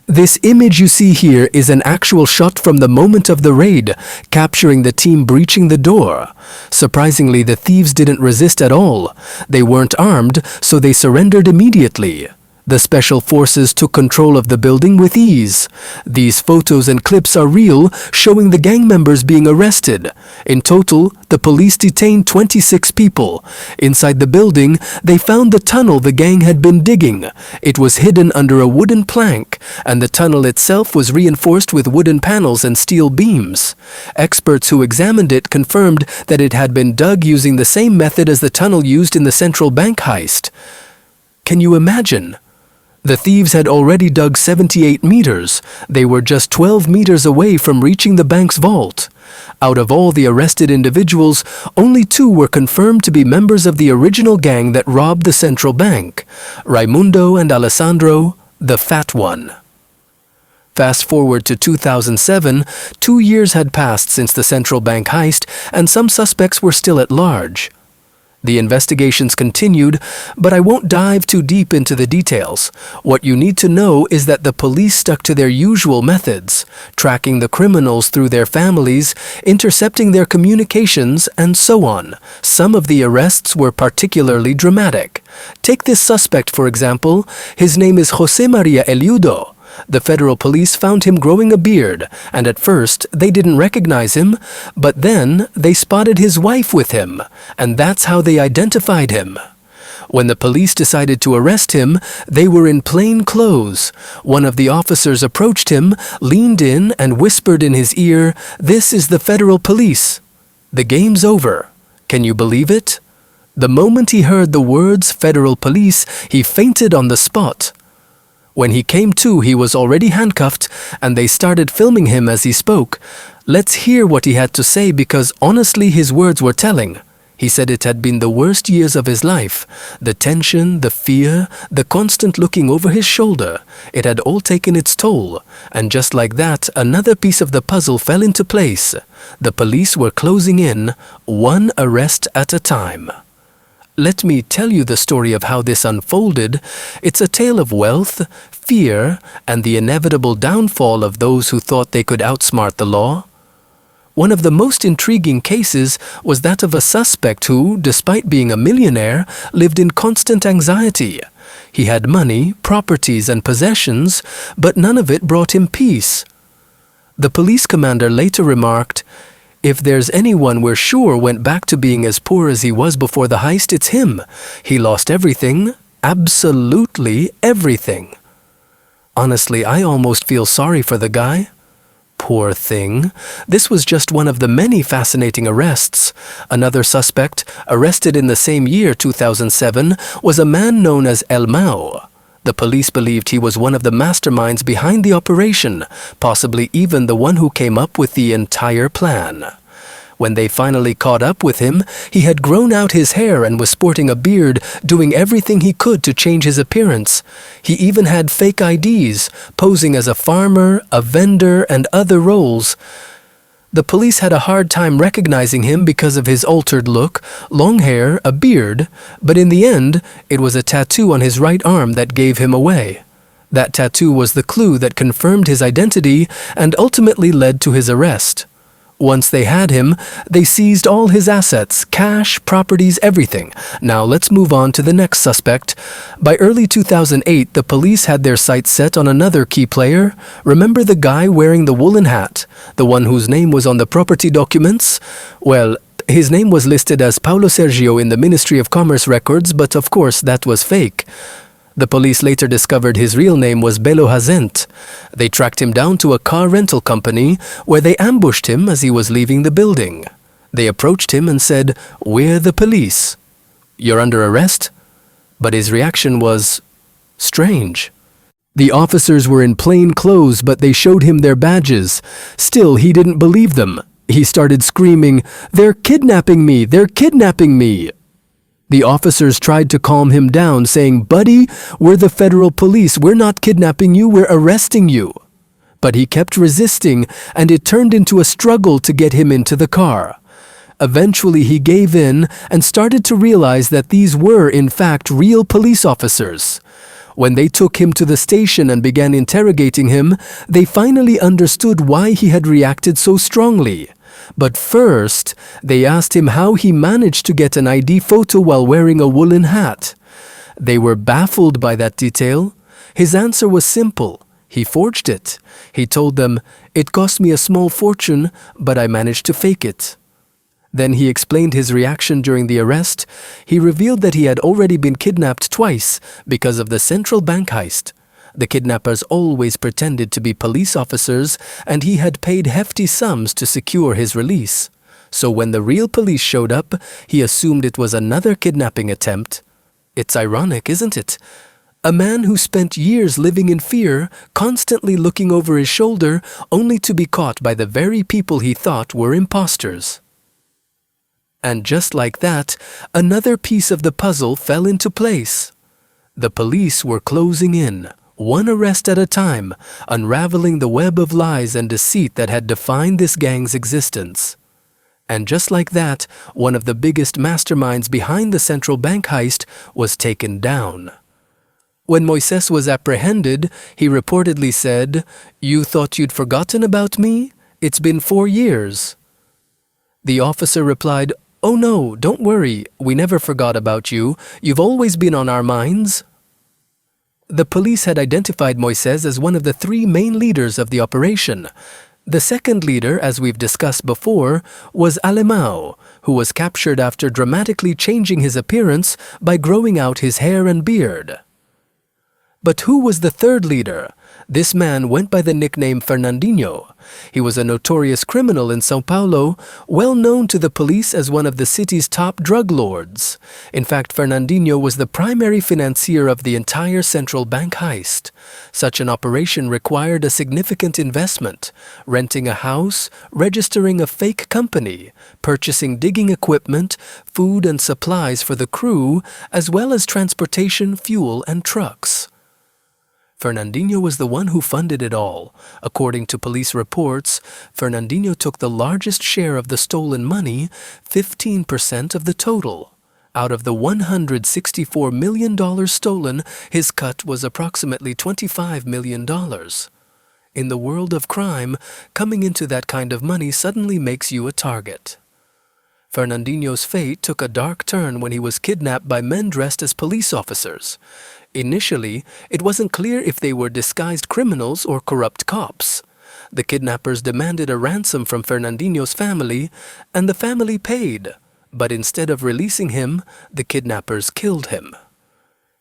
This image you see here is an actual shot from the moment of the raid, capturing the team breaching the door. Surprisingly, the thieves didn't resist at all. They weren't armed, so they surrendered immediately. The special forces took control of the building with ease. These photos and clips are real, showing the gang members being arrested. In total, the police detained 26 people. Inside the building, they found the tunnel the gang had been digging. It was hidden under a wooden plank, and the tunnel itself was reinforced with wooden panels and steel beams. Experts who examined it confirmed that it had been dug using the same method as the tunnel used in the central bank heist. Can you imagine? The thieves had already dug 78 meters. They were just 12 meters away from reaching the bank's vault. Out of all the arrested individuals, only 2 were confirmed to be members of the original gang that robbed the central bank, Raimundo and Alessandro, the fat one. Fast forward to 2007, 2 years had passed since the central bank heist, and some suspects were still at large. The investigations continued, but I won't dive too deep into the details. What you need to know is that the police stuck to their usual methods, tracking the criminals through their families, intercepting their communications, and so on. Some of the arrests were particularly dramatic. Take this suspect, for example. His name is José María Eliudo. The federal police found him growing a beard, and at first they didn't recognize him, but then they spotted his wife with him, and that's how they identified him. When the police decided to arrest him, they were in plain clothes. One of the officers approached him, leaned in, and whispered in his ear, "This is the federal police. The game's over." Can you believe it? The moment he heard the words federal police, he fainted on the spot. When he came to, he was already handcuffed, and they started filming him as he spoke. Let's hear what he had to say, because honestly his words were telling. He said it had been the worst years of his life. The tension, the fear, the constant looking over his shoulder, it had all taken its toll. And just like that, another piece of the puzzle fell into place. The police were closing in, one arrest at a time. Let me tell you the story of how this unfolded. It's a tale of wealth, fear, and the inevitable downfall of those who thought they could outsmart the law. One of the most intriguing cases was that of a suspect who, despite being a millionaire, lived in constant anxiety. He had money, properties, and possessions, but none of it brought him peace. The police commander later remarked, "If there's anyone we're sure went back to being as poor as he was before the heist, it's him. He lost everything, Absolutely everything. Honestly, I almost feel sorry for the guy. Poor thing. This was just one of the many fascinating arrests. Another suspect, arrested in the same year, 2007, was a man known as El Mao. The police believed he was one of the masterminds behind the operation, possibly even the one who came up with the entire plan. When they finally caught up with him, he had grown out his hair and was sporting a beard, doing everything he could to change his appearance. He even had fake IDs, posing as a farmer, a vendor, and other roles. The police had a hard time recognizing him because of his altered look, long hair, a beard, but in the end, it was a tattoo on his right arm that gave him away. That tattoo was the clue that confirmed his identity and ultimately led to his arrest. Once they had him, they seized all his assets, cash, properties, everything. Now let's move on to the next suspect. By early 2008, the police had their sights set on another key player. Remember the guy wearing the woolen hat? The one whose name was on the property documents? Well, his name was listed as Paulo Sergio in the Ministry of Commerce records, but of course that was fake. The police later discovered his real name was Belo Hazent. They tracked him down to a car rental company where they ambushed him as he was leaving the building. They approached him and said, "We're the police. You're under arrest?" But his reaction was strange. The officers were in plain clothes, but they showed him their badges. Still, he didn't believe them. He started screaming, "They're kidnapping me! They're kidnapping me!" The officers tried to calm him down, saying, "Buddy, we're the federal police. We're not kidnapping you, we're arresting you." But he kept resisting, and it turned into a struggle to get him into the car. Eventually, he gave in and started to realize that these were, in fact, real police officers. When they took him to the station and began interrogating him, they finally understood why he had reacted so strongly. But first, they asked him how he managed to get an ID photo while wearing a woolen hat. They were baffled by that detail. His answer was simple. He forged it. He told them, "It cost me a small fortune, but I managed to fake it." Then he explained his reaction during the arrest. He revealed that he had already been kidnapped twice because of the central bank heist. The kidnappers always pretended to be police officers, and he had paid hefty sums to secure his release. So when the real police showed up, he assumed it was another kidnapping attempt. It's ironic, isn't it? A man who spent years living in fear, constantly looking over his shoulder, only to be caught by the very people he thought were imposters. And just like that, another piece of the puzzle fell into place. The police were closing in, one arrest at a time, unraveling the web of lies and deceit that had defined this gang's existence. And just like that, one of the biggest masterminds behind the central bank heist was taken down. When Moises was apprehended, he reportedly said, "You thought you'd forgotten about me? It's been 4 years." The officer replied, "Oh no, don't worry, we never forgot about you. You've always been on our minds." The police had identified Moises as one of the 3 main leaders of the operation. The second leader, as we've discussed before, was Alemão, who was captured after dramatically changing his appearance by growing out his hair and beard. But who was the third leader? This man went by the nickname Fernandinho. He was a notorious criminal in São Paulo, well known to the police as one of the city's top drug lords. In fact, Fernandinho was the primary financier of the entire central bank heist. Such an operation required a significant investment, renting a house, registering a fake company, purchasing digging equipment, food and supplies for the crew, as well as transportation, fuel, and trucks. Fernandinho was the one who funded it all. According to police reports, Fernandinho took the largest share of the stolen money, 15% of the total. Out of the $164 million stolen, his cut was approximately $25 million. In the world of crime, coming into that kind of money suddenly makes you a target. Fernandinho's fate took a dark turn when he was kidnapped by men dressed as police officers. Initially, it wasn't clear if they were disguised criminals or corrupt cops. The kidnappers demanded a ransom from Fernandinho's family, and the family paid. But instead of releasing him, the kidnappers killed him.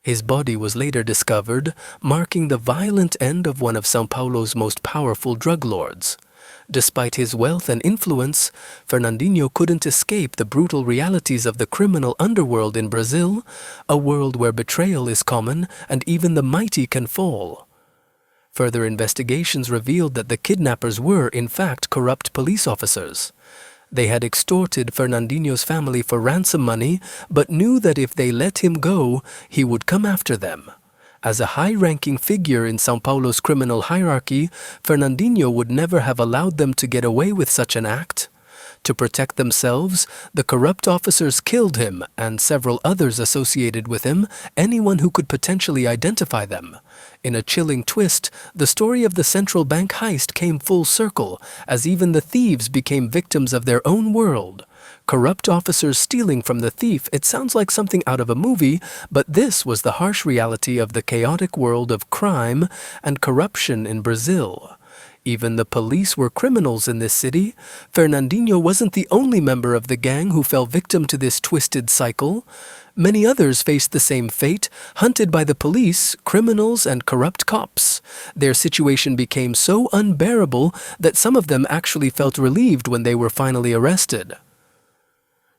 His body was later discovered, marking the violent end of one of São Paulo's most powerful drug lords. Despite his wealth and influence, Fernandinho couldn't escape the brutal realities of the criminal underworld in Brazil, a world where betrayal is common and even the mighty can fall. Further investigations revealed that the kidnappers were, in fact, corrupt police officers. They had extorted Fernandinho's family for ransom money, but knew that if they let him go, he would come after them. As a high-ranking figure in São Paulo's criminal hierarchy, Fernandinho would never have allowed them to get away with such an act. To protect themselves, the corrupt officers killed him and several others associated with him, anyone who could potentially identify them. In a chilling twist, the story of the central bank heist came full circle, as even the thieves became victims of their own world. Corrupt officers stealing from the thief, it sounds like something out of a movie, but this was the harsh reality of the chaotic world of crime and corruption in Brazil. Even the police were criminals in this city. Fernandinho wasn't the only member of the gang who fell victim to this twisted cycle. Many others faced the same fate, hunted by the police, criminals, and corrupt cops. Their situation became so unbearable that some of them actually felt relieved when they were finally arrested.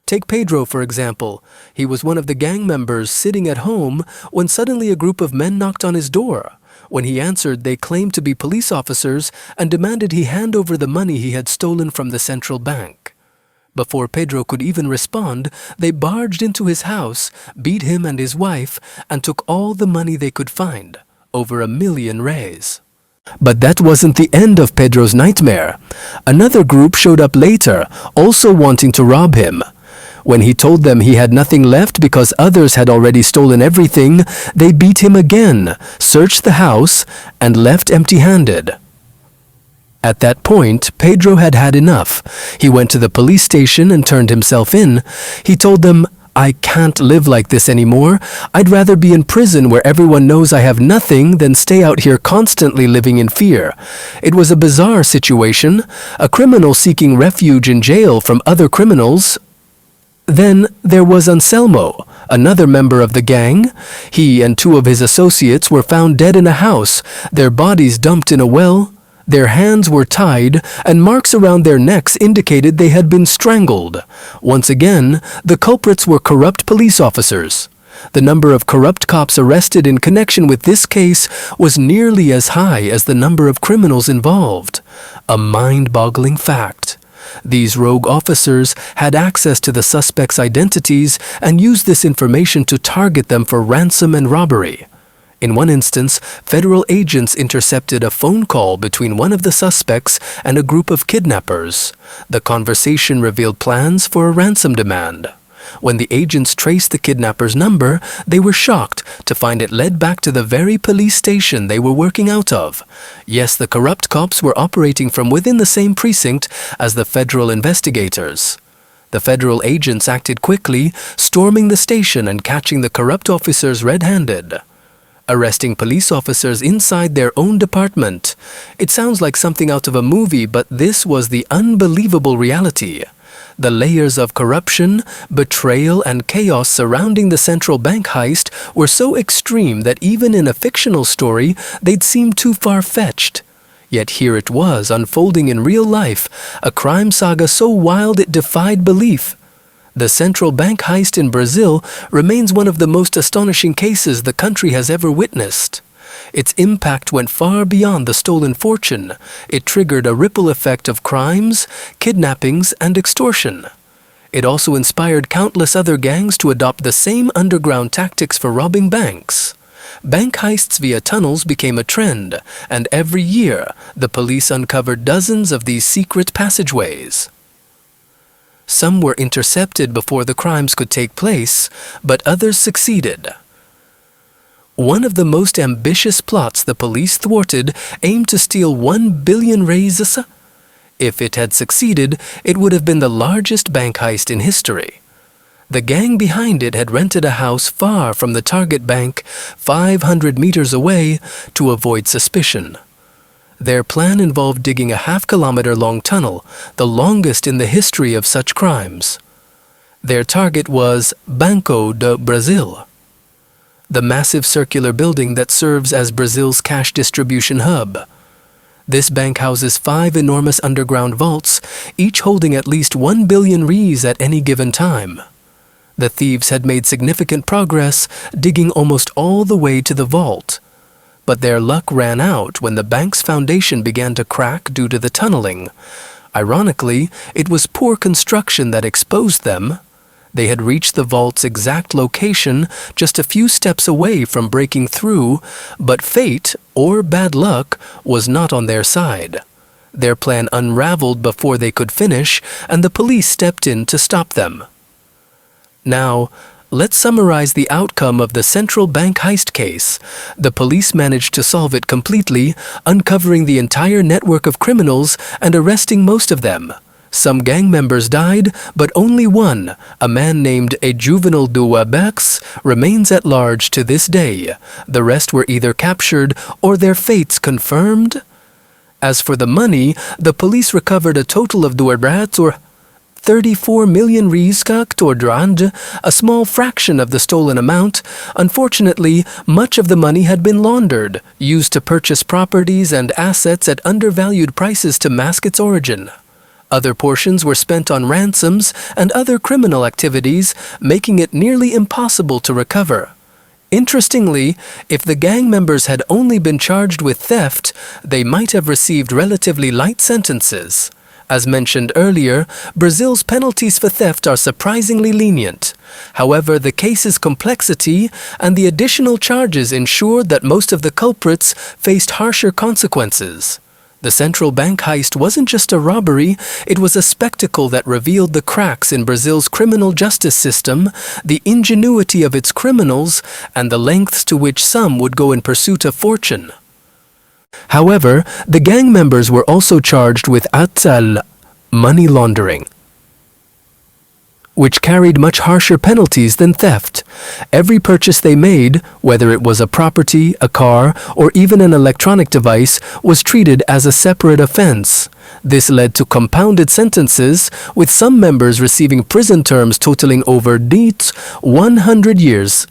Take Pedro, for example. He was one of the gang members sitting at home when suddenly a group of men knocked on his door. When he answered, they claimed to be police officers and demanded he hand over the money he had stolen from the central bank. Before Pedro could even respond, they barged into his house, beat him and his wife, and took all the money they could find, over 1 million reais. But that wasn't the end of Pedro's nightmare. Another group showed up later, also wanting to rob him. When he told them he had nothing left because others had already stolen everything, they beat him again, searched the house, and left empty-handed. At that point, Pedro had had enough. He went to the police station and turned himself in. He told them, "I can't live like this anymore. I'd rather be in prison where everyone knows I have nothing than stay out here constantly living in fear." It was a bizarre situation, a criminal seeking refuge in jail from other criminals. Then there was Anselmo, another member of the gang. He and 2 of his associates were found dead in a house, their bodies dumped in a well. Their hands were tied, and marks around their necks indicated they had been strangled. Once again, the culprits were corrupt police officers. The number of corrupt cops arrested in connection with this case was nearly as high as the number of criminals involved. A mind-boggling fact. These rogue officers had access to the suspects' identities and used this information to target them for ransom and robbery. In one instance, federal agents intercepted a phone call between one of the suspects and a group of kidnappers. The conversation revealed plans for a ransom demand. When the agents traced the kidnapper's number, they were shocked to find it led back to the very police station they were working out of. Yes, the corrupt cops were operating from within the same precinct as the federal investigators. The federal agents acted quickly, storming the station and catching the corrupt officers red-handed, arresting police officers inside their own department. It sounds like something out of a movie, but this was the unbelievable reality. The layers of corruption, betrayal, and chaos surrounding the central bank heist were so extreme that even in a fictional story, they'd seem too far-fetched. Yet here it was, unfolding in real life, a crime saga so wild it defied belief. The central bank heist in Brazil remains one of the most astonishing cases the country has ever witnessed. Its impact went far beyond the stolen fortune. It triggered a ripple effect of crimes, kidnappings, and extortion. It also inspired countless other gangs to adopt the same underground tactics for robbing banks. Bank heists via tunnels became a trend, and every year the police uncovered dozens of these secret passageways. Some were intercepted before the crimes could take place, but others succeeded. One of the most ambitious plots the police thwarted aimed to steal 1 billion reais. If it had succeeded, it would have been the largest bank heist in history. The gang behind it had rented a house far from the target bank, 500 meters away, to avoid suspicion. Their plan involved digging a half-kilometer-long tunnel, the longest in the history of such crimes. Their target was Banco do Brasil. the massive circular building that serves as Brazil's cash distribution hub. This bank houses 5 enormous underground vaults, each holding at least 1 billion reais at any given time. The thieves had made significant progress, digging almost all the way to the vault. But their luck ran out when the bank's foundation began to crack due to the tunneling. Ironically, it was poor construction that exposed them. They had reached the vault's exact location just a few steps away from breaking through, but fate, or bad luck, was not on their side. Their plan unraveled before they could finish, and the police stepped in to stop them. Now, let's summarize the outcome of the central bank heist case. The police managed to solve it completely, uncovering the entire network of criminals and arresting most of them. Some gang members died, but only one, a man named a juvenile Duabex, remains at large to this day. The rest were either captured or their fates confirmed. As for the money, the police recovered a total of Duabrats or 34 million Reiskak Tordrand, a small fraction of the stolen amount. Unfortunately, much of the money had been laundered, used to purchase properties and assets at undervalued prices to mask its origin. Other portions were spent on ransoms and other criminal activities, making it nearly impossible to recover. Interestingly, if the gang members had only been charged with theft, they might have received relatively light sentences. As mentioned earlier, Brazil's penalties for theft are surprisingly lenient. However, the case's complexity and the additional charges ensured that most of the culprits faced harsher consequences. The central bank heist wasn't just a robbery, it was a spectacle that revealed the cracks in Brazil's criminal justice system, the ingenuity of its criminals, and the lengths to which some would go in pursuit of fortune. However, the gang members were also charged with money laundering, which carried much harsher penalties than theft. Every purchase they made, whether it was a property, a car, or even an electronic device, was treated as a separate offense. This led to compounded sentences, with some members receiving prison terms totaling over 100 years.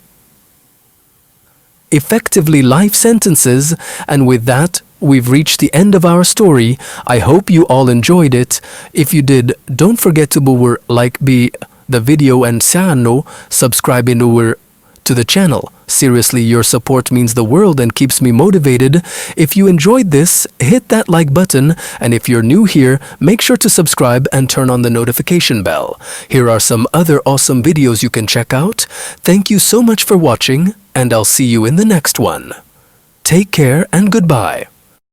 Effectively life sentences, and with that, we've reached the end of our story. I hope you all enjoyed it. If you did, don't forget to like the video and subscribe to the channel. Seriously, your support means the world and keeps me motivated. If you enjoyed this, hit that like button, and if you're new here, make sure to subscribe and turn on the notification bell. Here are some other awesome videos you can check out. Thank you so much for watching, and I'll see you in the next one. Take care and goodbye.